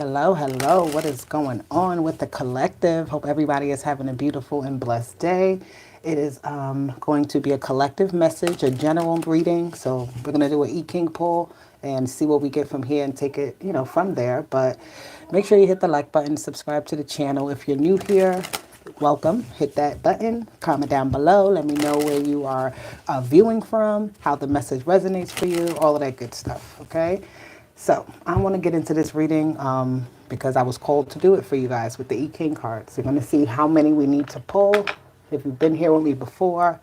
Hello, hello. What is going on with the collective? Hope everybody is having a beautiful and blessed day. It is going to be a collective message, a general reading. So we're going to do an E King poll and see what we get from here and take it, from there. But make sure you hit the like button, subscribe to the channel. If you're new here, welcome. Hit that button, comment down below. Let me know where you are viewing from, how the message resonates for you, all of that good stuff, okay? So I want to get into this reading because I was called to do it for you guys with the E King cards. You're going to see how many we need to pull. If you've been here with me before,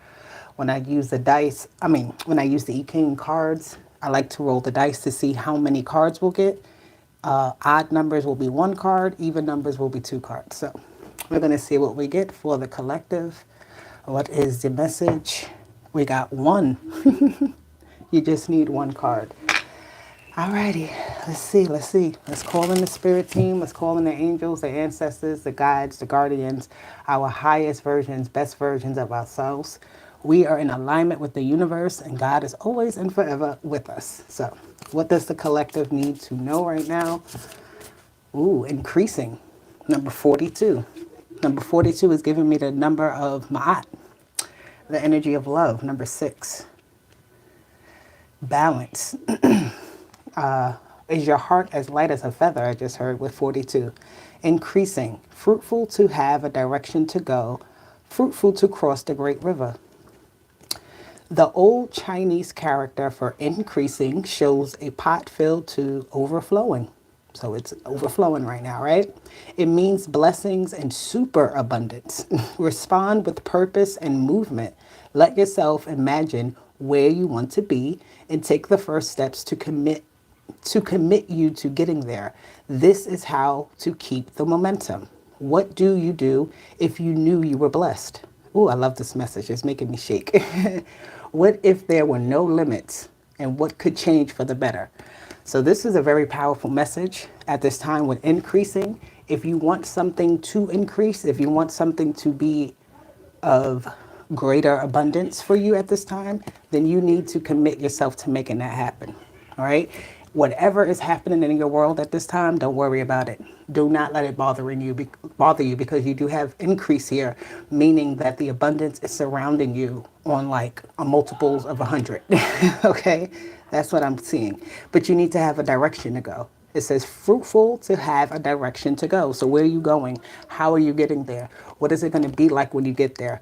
when I use the dice, when I use the E King cards, I like to roll the dice to see how many cards we'll get. Odd numbers will be one card, even numbers will be two cards. So we're going to see what we get for the collective. What is the message? We got one. You just need one card. Alrighty, let's see. Let's call in the spirit team. Let's call in the angels, the ancestors, the guides, the guardians, our highest versions, best versions of ourselves. We are in alignment with the universe, and God is always and forever with us. So, what does the collective need to know right now? Ooh, increasing. Number 42. Number 42 is giving me the number of Ma'at, the energy of love. Number 6. Balance. Is your heart as light as a feather? I just heard with 42. Increasing. Fruitful to have a direction to go. Fruitful to cross the great river. The old Chinese character for increasing shows a pot filled to overflowing. So it's overflowing right now, right? It means blessings and superabundance. Respond with purpose and movement. Let yourself imagine where you want to be and take the first steps to commit you to getting there. This is how to keep the momentum. What do you do if you knew you were blessed? Ooh, I love this message. It's making me shake. What if there were no limits, and what could change for the better? So this is a very powerful message at this time with increasing. If you want something to increase, if you want something to be of greater abundance for you at this time, then you need to commit yourself to making that happen. All right? Whatever is happening in your world at this time, don't worry about it. Do not let it bother you because you do have increase here, meaning that the abundance is surrounding you on like a multiples of 100. Okay? That's what I'm seeing. But you need to have a direction to go. It says fruitful to have a direction to go. So where are you going? How are you getting there? What is it going to be like when you get there?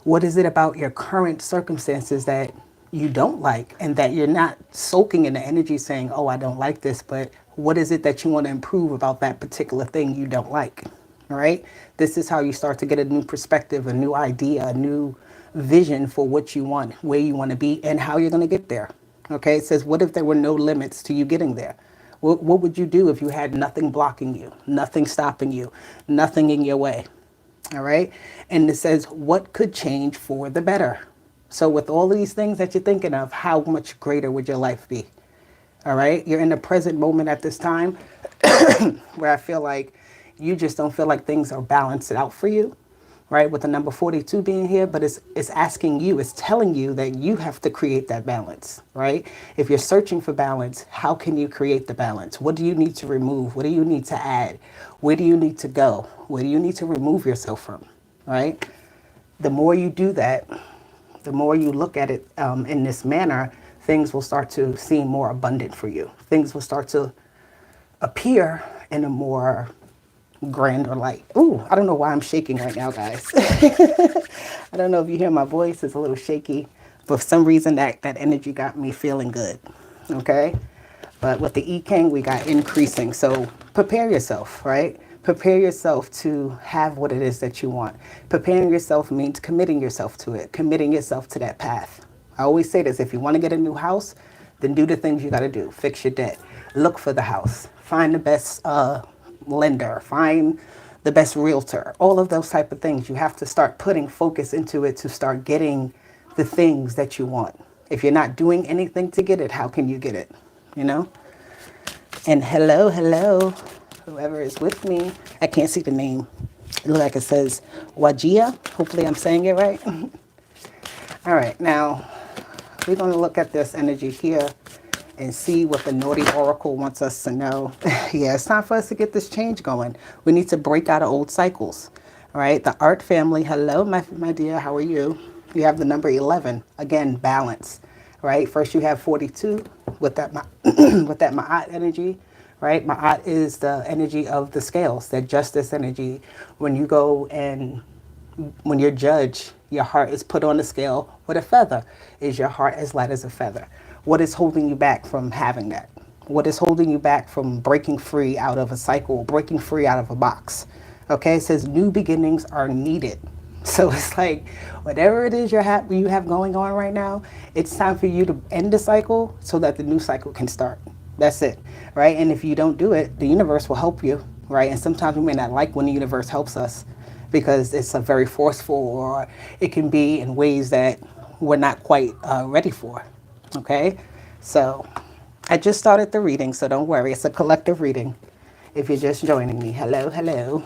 What is it about your current circumstances that you don't like and that you're not soaking in the energy saying, oh, I don't like this, but what is it that you want to improve about that particular thing you don't like? All right. This is how you start to get a new perspective, a new idea, a new vision for what you want, where you want to be, and how you're going to get there. Okay. It says, what if there were no limits to you getting there? What would you do if you had nothing blocking you, nothing stopping you, nothing in your way? All right. And it says, what could change for the better? So with all of these things that you're thinking of, how much greater would your life be? All right. You're in the present moment at this time where I feel like you just don't feel like things are balanced out for you. Right. With the number 42 being here, but it's asking you, it's telling you that you have to create that balance. Right. If you're searching for balance, how can you create the balance? What do you need to remove? What do you need to add? Where do you need to go? Where do you need to remove yourself from? Right. The more you do that, the more you look at it in this manner, things will start to seem more abundant for you. Things will start to appear in a more grander light. Ooh, I don't know why I'm shaking right now, guys. I don't know if you hear my voice, it's a little shaky. For some reason, that energy got me feeling good, okay? But with the E King, we got increasing. So prepare yourself, right? Prepare yourself to have what it is that you want. Preparing yourself means committing yourself to it, committing yourself to that path. I always say this, if you want to get a new house, then do the things you got to do. Fix your debt. Look for the house. Find the best lender. Find the best realtor. All of those type of things. You have to start putting focus into it to start getting the things that you want. If you're not doing anything to get it, how can you get it? You know? And hello, hello. Whoever is with me, I can't see the name. It looks like it says Wajia. Hopefully I'm saying it right. All right, now we're going to look at this energy here and see what the naughty oracle wants us to know. Yeah, it's time for us to get this change going. We need to break out of old cycles. All right, the art family, hello, my dear, how are you? You have the number 11. Again, balance, right? First you have 42 with that, with that Ma'at energy, right? Ma'at is the energy of the scales, that justice energy. When you go and when you're judged, your heart is put on the scale with a feather. Is your heart as light as a feather? What is holding you back from having that? What is holding you back from breaking free out of a cycle, breaking free out of a box? Okay, it says new beginnings are needed. So it's like whatever it is you have going on right now, it's time for you to end the cycle so that the new cycle can start. That's it, right? And if you don't do it, the universe will help you, right? And sometimes we may not like when the universe helps us because it's a very forceful, or it can be in ways that we're not quite ready for, okay? So I just started the reading, so don't worry. It's a collective reading. If you're just joining me, hello, hello.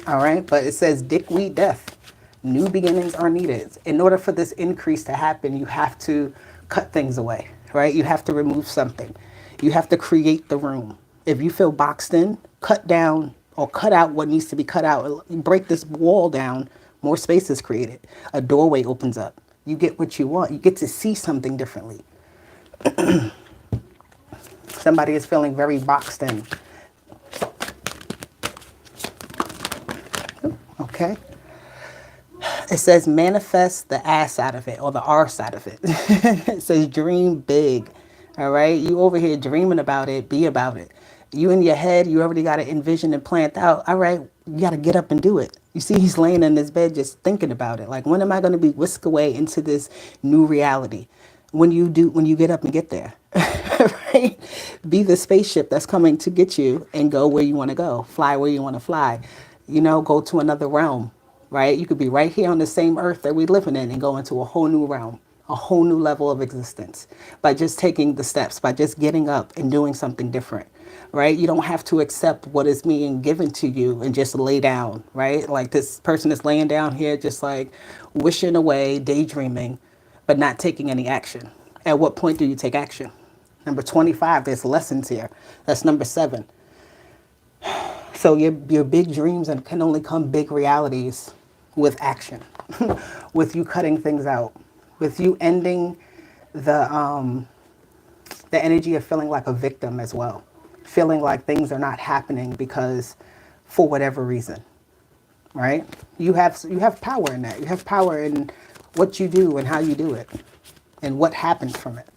All right, but it says dickweed death. New beginnings are needed. In order for this increase to happen, you have to cut things away, right? You have to remove something. You have to create the room. If you feel boxed in, cut down or cut out what needs to be cut out. Break this wall down, more space is created. A doorway opens up. You get what you want. You get to see something differently. Somebody is feeling very boxed in. Okay. It says manifest the ass out of it, or the R side of it. It says dream big. All right. You over here dreaming about it, be about it. You in your head, you already got it envisioned and planned out. All right. You got to get up and do it. You see, he's laying in his bed just thinking about it. Like, when am I going to be whisked away into this new reality? When you get up and get there, right? Be the spaceship that's coming to get you and go where you want to go, fly where you want to fly, go to another realm, right? You could be right here on the same earth that we're living in and go into a whole new realm, a whole new level of existence by just taking the steps, by just getting up and doing something different, right? You don't have to accept what is being given to you and just lay down, right? Like, this person is laying down here just like wishing away, daydreaming, but not taking any action. At what point do you take action? Number 25, there's lessons here. That's number 7. So your big dreams and can only come big realities with action, with you cutting things out, with you ending the energy of feeling like a victim as well, feeling like things are not happening because for whatever reason, right? You have power in that. You have power in what you do and how you do it and what happens from it.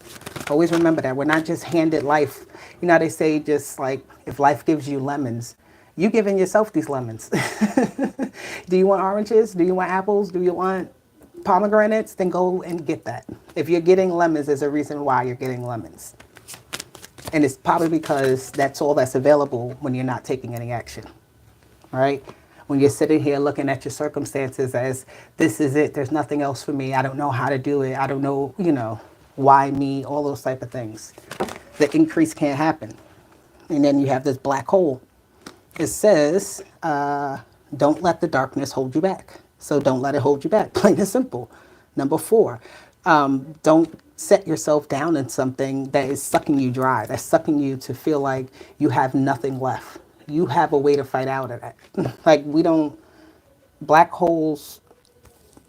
Always remember that we're not just handed life. They say, just like, if life gives you lemons, you giving yourself these lemons. Do you want oranges? Do you want apples? Do you want pomegranates? Then go and get that. If you're getting lemons, there's a reason why you're getting lemons. And it's probably because that's all that's available when you're not taking any action, right? When you're sitting here looking at your circumstances as, this is it, there's nothing else for me, I don't know how to do it, I don't know, why me, all those type of things. The increase can't happen. And then you have this black hole. It says, don't let the darkness hold you back. So don't let it hold you back, plain and simple. Number 4, don't set yourself down in something that is sucking you dry, that's sucking you to feel like you have nothing left. You have a way to fight out of that. Like, black holes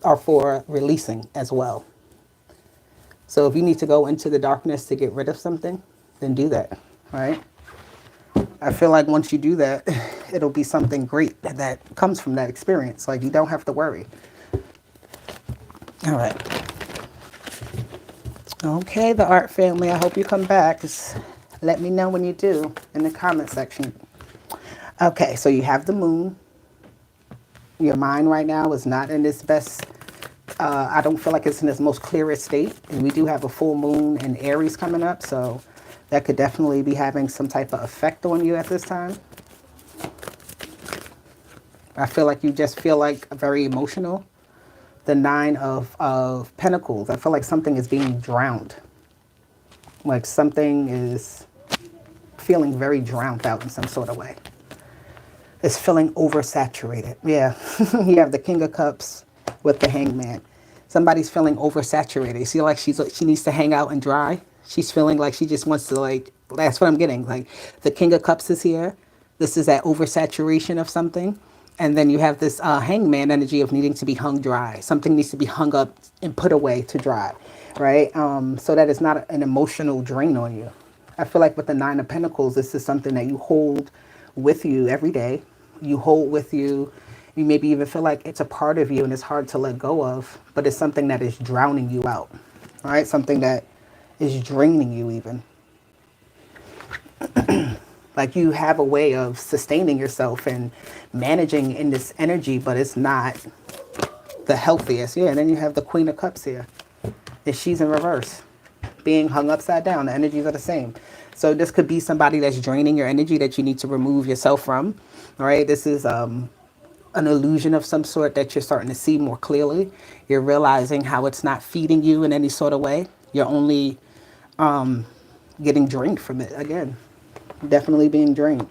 are for releasing as well. So if you need to go into the darkness to get rid of something, then do that, right? I feel like once you do that, it'll be something great that comes from that experience. Like, you don't have to worry. All right. Okay, the art family, I hope you come back. Just let me know when you do in the comment section. Okay, so you have the moon. Your mind right now is not in its best, I don't feel like it's in its most clearest state. And we do have a full moon in Aries coming up, so that could definitely be having some type of effect on you at this time. I feel like you just feel like very emotional. The 9 of Pentacles, I feel like something is being drowned. Like something is feeling very drowned out in some sort of way. It's feeling oversaturated. Yeah, you have the King of Cups with the Hangman. Somebody's feeling oversaturated. You see, like she needs to hang out and dry. She's feeling like she just wants to, like, that's what I'm getting. Like, the King of Cups is here. This is that oversaturation of something. And then you have this hangman energy of needing to be hung dry. Something needs to be hung up and put away to dry, right? So that it's not an emotional drain on you. I feel like with the Nine of Pentacles, this is something that you hold with you every day. You hold with you. You maybe even feel like it's a part of you and it's hard to let go of, but it's something that is drowning you out, all right? Something that is draining you even. Like you have a way of sustaining yourself and managing in this energy, but it's not the healthiest. Yeah, and then you have the Queen of Cups here. And she's in reverse, being hung upside down. The energies are the same. So this could be somebody that's draining your energy that you need to remove yourself from. All right, this is an illusion of some sort that you're starting to see more clearly. You're realizing how it's not feeding you in any sort of way. You're only getting drained from it again. Definitely being drained.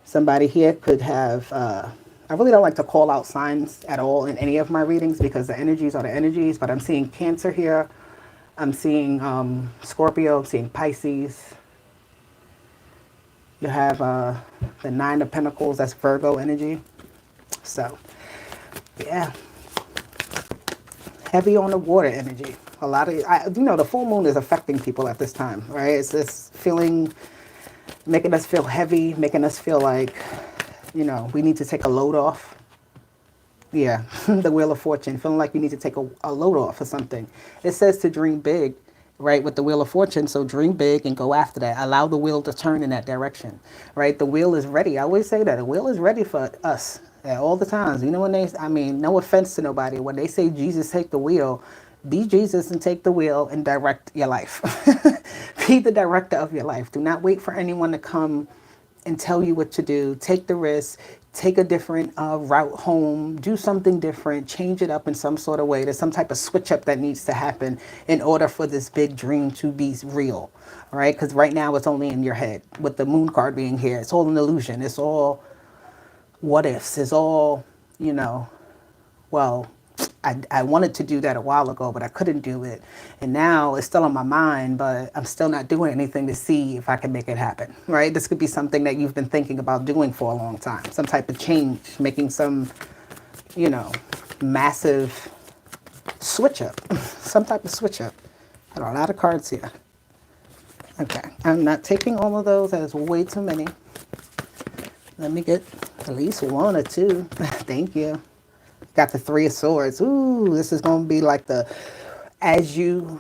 Somebody here could have, I really don't like to call out signs at all in any of my readings because the energies are the energies, but I'm seeing Cancer here. I'm seeing Scorpio, I'm seeing Pisces. You have the Nine of Pentacles, that's Virgo energy. So, yeah. Heavy on the water energy. A lot of, the full moon is affecting people at this time, right? It's this feeling, making us feel heavy, making us feel like, we need to take a load off. Yeah, the Wheel of Fortune, feeling like you need to take a load off or something. It says to dream big, right, with the Wheel of Fortune. So dream big and go after that. Allow the wheel to turn in that direction, right? The wheel is ready. I always say that. The wheel is ready for us at all the times. When no offense to nobody, when they say Jesus take the wheel, be Jesus and take the wheel and direct your life. Be the director of your life. Do not wait for anyone to come and tell you what to do. Take the risk. Take a different route home. Do something different. Change it up in some sort of way. There's some type of switch up that needs to happen in order for this big dream to be real. All right? Because right now it's only in your head. With the moon card being here, it's all an illusion. It's all what ifs. It's all, well, I wanted to do that a while ago, but I couldn't do it. And now it's still on my mind, but I'm still not doing anything to see if I can make it happen, right? This could be something that you've been thinking about doing for a long time. Some type of change, making some, massive switch up. Some type of switch up. Got a lot of cards here. Okay, I'm not taking all of those. That is way too many. Let me get at least one or two. Thank you. Got the Three of Swords. Ooh, this is going to be like as you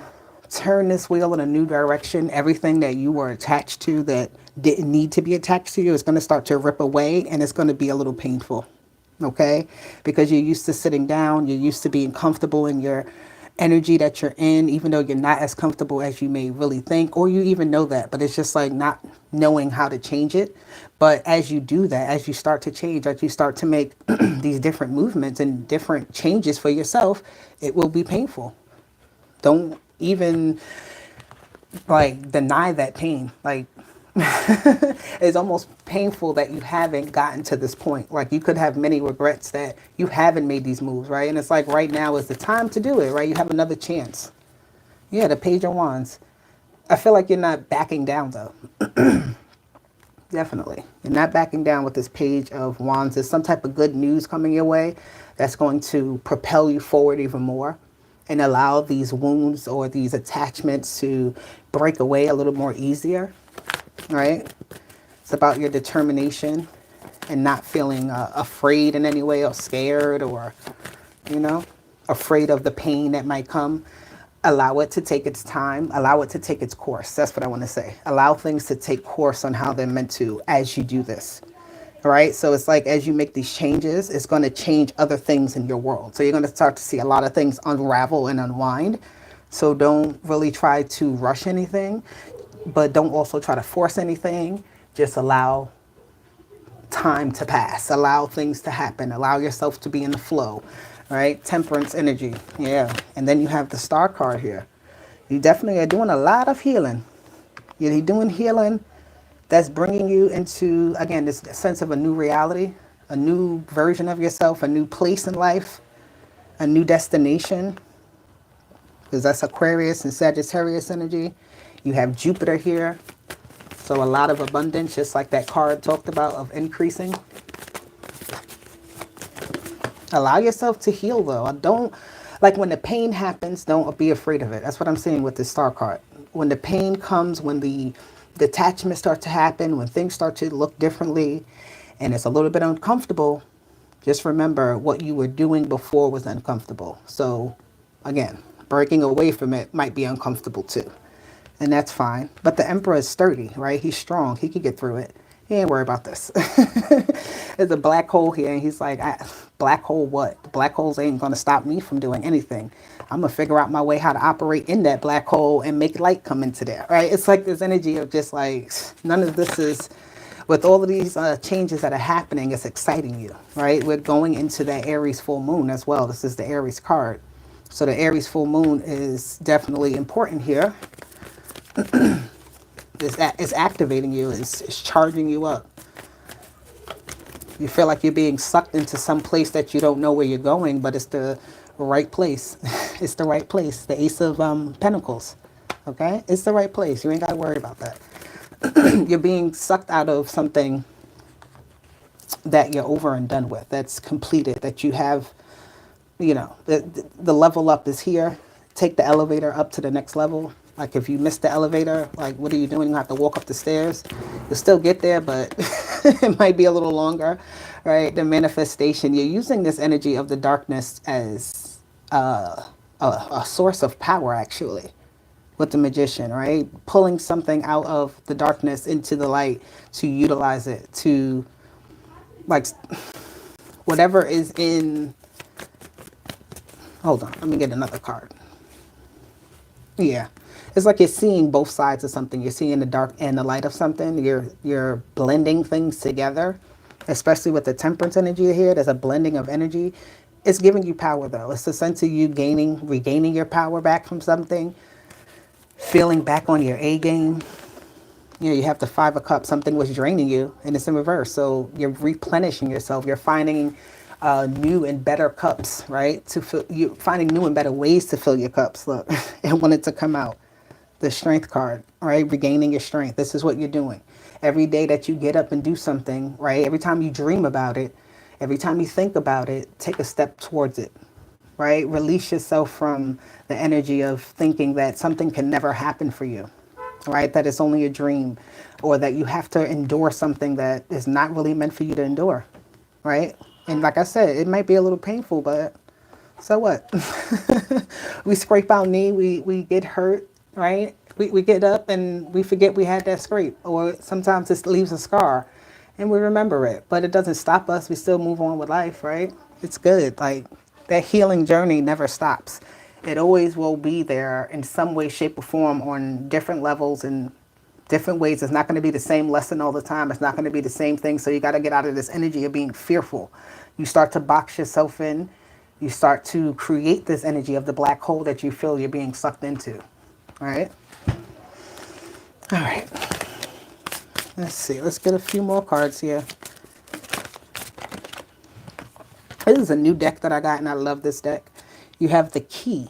turn this wheel in a new direction, everything that you were attached to that didn't need to be attached to you is going to start to rip away, and it's going to be a little painful, okay? Because you're used to sitting down, you're used to being comfortable in your energy that you're in, even though you're not as comfortable as you may really think, or you even know that, but it's just like not knowing how to change it. But as you do that, as you start to change, as you start to make these different movements and different changes for yourself, it will be painful. Don't even deny that pain. It's almost painful that you haven't gotten to this point. Like you could have many regrets that you haven't made these moves, right? And it's like right now is the time to do it, right? You have another chance. Yeah, the Page of Wands. I feel like you're not backing down though. Definitely. You're not backing down with this Page of Wands. There's some type of good news coming your way that's going to propel you forward even more and allow these wounds or these attachments to break away a little more easier, right? It's about your determination and not feeling afraid in any way or scared or, afraid of the pain that might come. Allow it to take its time. Allow it to take its course. That's what I want to say. Allow things to take course on how they're meant to as you do this. All right. So it's like as you make these changes, it's going to change other things in your world. So you're going to start to see a lot of things unravel and unwind. So don't really try to rush anything, but don't also try to force anything. Just allow time to pass. Allow things to happen. Allow yourself to be in the flow. Right? Temperance energy. Yeah. And then you have the Star card here. You definitely are doing a lot of healing. You're doing healing that's bringing you into, again, this sense of a new reality, a new version of yourself, a new place in life, a new destination. Because that's Aquarius and Sagittarius energy. You have Jupiter here. So a lot of abundance, just like that card talked about of increasing. Allow yourself to heal though. Don't, like when the pain happens, don't be afraid of it. That's what I'm saying with this star card. When the pain comes, when the detachment starts to happen, when things start to look differently and it's a little bit uncomfortable, just remember what you were doing before was uncomfortable. So again, breaking away from it might be uncomfortable too. And that's fine. But the Emperor is sturdy, right? He's strong. He could get through it. He ain't worried about this. There's a black hole here, and he's like, black hole what? The black holes ain't going to stop me from doing anything. I'm going to figure out my way how to operate in that black hole and make light come into there, right? It's like this energy of just like, none of this is, with all of these changes that are happening, it's exciting you, right? We're going into that Aries full moon as well. This is the Aries card. So the Aries full moon is definitely important here. It's activating you, it's charging you up. You feel like you're being sucked into some place that you don't know where you're going, but it's the right place. It's the right place. The Ace of Pentacles, okay? It's the right place. You ain't got to worry about that. You're being sucked out of something that you're over and done with, that's completed, that you have, you know, the level up is here. Take the elevator up to the next level. Like if you miss the elevator, like what are you doing? You have to walk up the stairs. You'll still get there, but it might be a little longer, right? The manifestation, you're using this energy of the darkness as a source of power, actually, with the Magician, right? Pulling something out of the darkness into the light to utilize it, to like whatever is in, hold on, let me get another card. Yeah. It's like you're seeing both sides of something. You're seeing the dark and the light of something. You're blending things together, especially with the temperance energy here. There's a blending of energy. It's giving you power though. It's a sense of you regaining your power back from something, feeling back on your A game. You know, you have the Five of Cups. Something was draining you and it's in reverse. So you're replenishing yourself. You're finding new and better cups, right? You're finding new and better ways to fill your cups. Look, and want it to come out. The Strength card, right? Regaining your strength. This is what you're doing. Every day that you get up and do something, right? Every time you dream about it, every time you think about it, take a step towards it, right? Release yourself from the energy of thinking that something can never happen for you, right? That it's only a dream, or that you have to endure something that is not really meant for you to endure, right? And like I said, it might be a little painful, but so what? We scrape our knee, we get hurt, right? We get up and we forget we had that scrape, or sometimes it leaves a scar and we remember it, but it doesn't stop us. We still move on with life, right? It's good. Like that healing journey never stops. It always will be there in some way, shape, or form on different levels and different ways. It's not going to be the same lesson all the time. It's not going to be the same thing. So you got to get out of this energy of being fearful. You start to box yourself in. You start to create this energy of the black hole that you feel you're being sucked into. All right. All right. Let's see. Let's get a few more cards here. This is a new deck that I got, and I love this deck. You have the Key.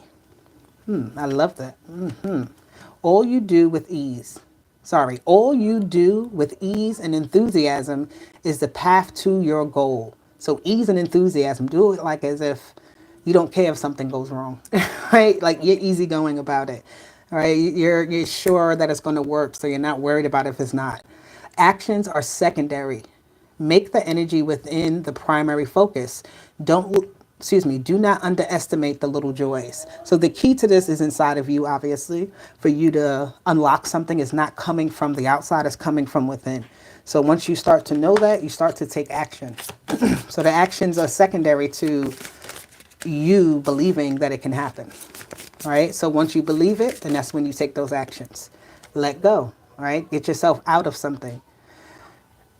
I love that. All you do with ease. Sorry. All you do with ease and enthusiasm is the path to your goal. So ease and enthusiasm. Do it like as if you don't care if something goes wrong, right? Like you're easygoing about it. All right, you're sure that it's going to work, so you're not worried about if it's not. Actions are secondary. Make the energy within the primary focus. Do not underestimate the little joys. So the key to this is inside of you, obviously. For you to unlock something is not coming from the outside, it's coming from within. So once you start to know that, you start to take action. So the actions are secondary to you believing that it can happen. All right. So once you believe it, then that's when you take those actions. Let go. All right. Get yourself out of something.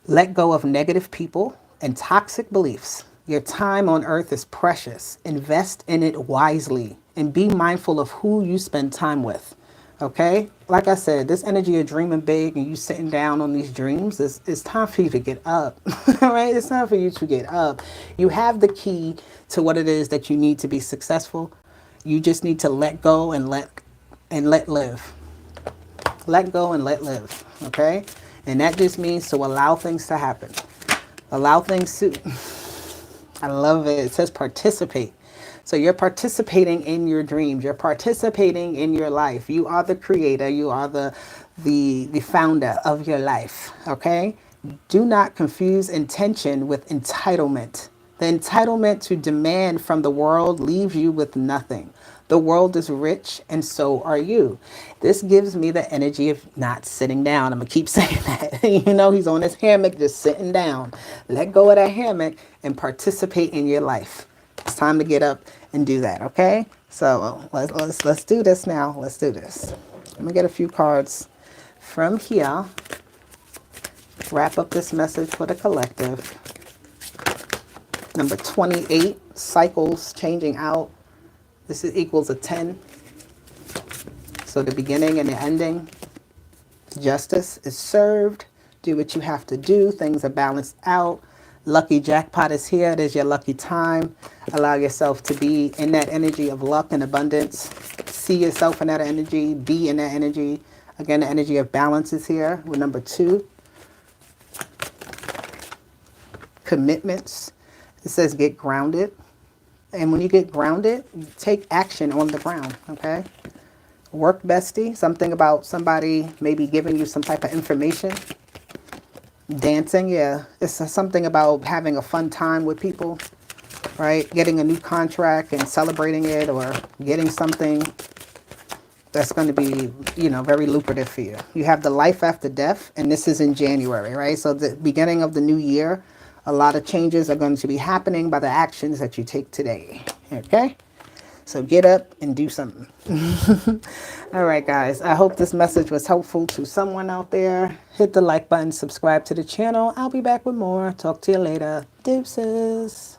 Let go of negative people and toxic beliefs. Your time on earth is precious. Invest in it wisely and be mindful of who you spend time with. Okay. Like I said, this energy of dreaming big and you sitting down on these dreams, it's time for you to get up. All right. It's time for you to get up. You have the key to what it is that you need to be successful. You just need to let go and let live. Let go and let live, okay? And that just means to allow things to happen. Allow things to, I love it. It says participate. So you're participating in your dreams. You're participating in your life. You are the creator. You are the founder of your life, okay? Do not confuse intention with entitlement. The entitlement to demand from the world leaves you with nothing. The world is rich, and so are you. This gives me the energy of not sitting down. I'm going to keep saying that. You know, he's on his hammock just sitting down. Let go of that hammock and participate in your life. It's time to get up and do that, okay? So let's do this now. Let's do this. Let me get a few cards from here. Wrap up this message for the collective. Number 28, cycles changing out. This is equals a 10. So the beginning and the ending. Justice is served. Do what you have to do. Things are balanced out. Lucky jackpot is here. It is your lucky time. Allow yourself to be in that energy of luck and abundance. See yourself in that energy. Be in that energy. Again, the energy of balance is here with number 2. Commitments. It says get grounded. And when you get grounded, you take action on the ground, okay? Work bestie, something about somebody maybe giving you some type of information. Dancing, yeah. It's something about having a fun time with people, right? Getting a new contract and celebrating it, or getting something that's going to be, you know, very lucrative for you. You have the life after death, and this is in January, right? So the beginning of the new year, a lot of changes are going to be happening by the actions that you take today, okay? So get up and do something. All right, guys. I hope this message was helpful to someone out there. Hit the like button, subscribe to the channel. I'll be back with more. Talk to you later. Deuces.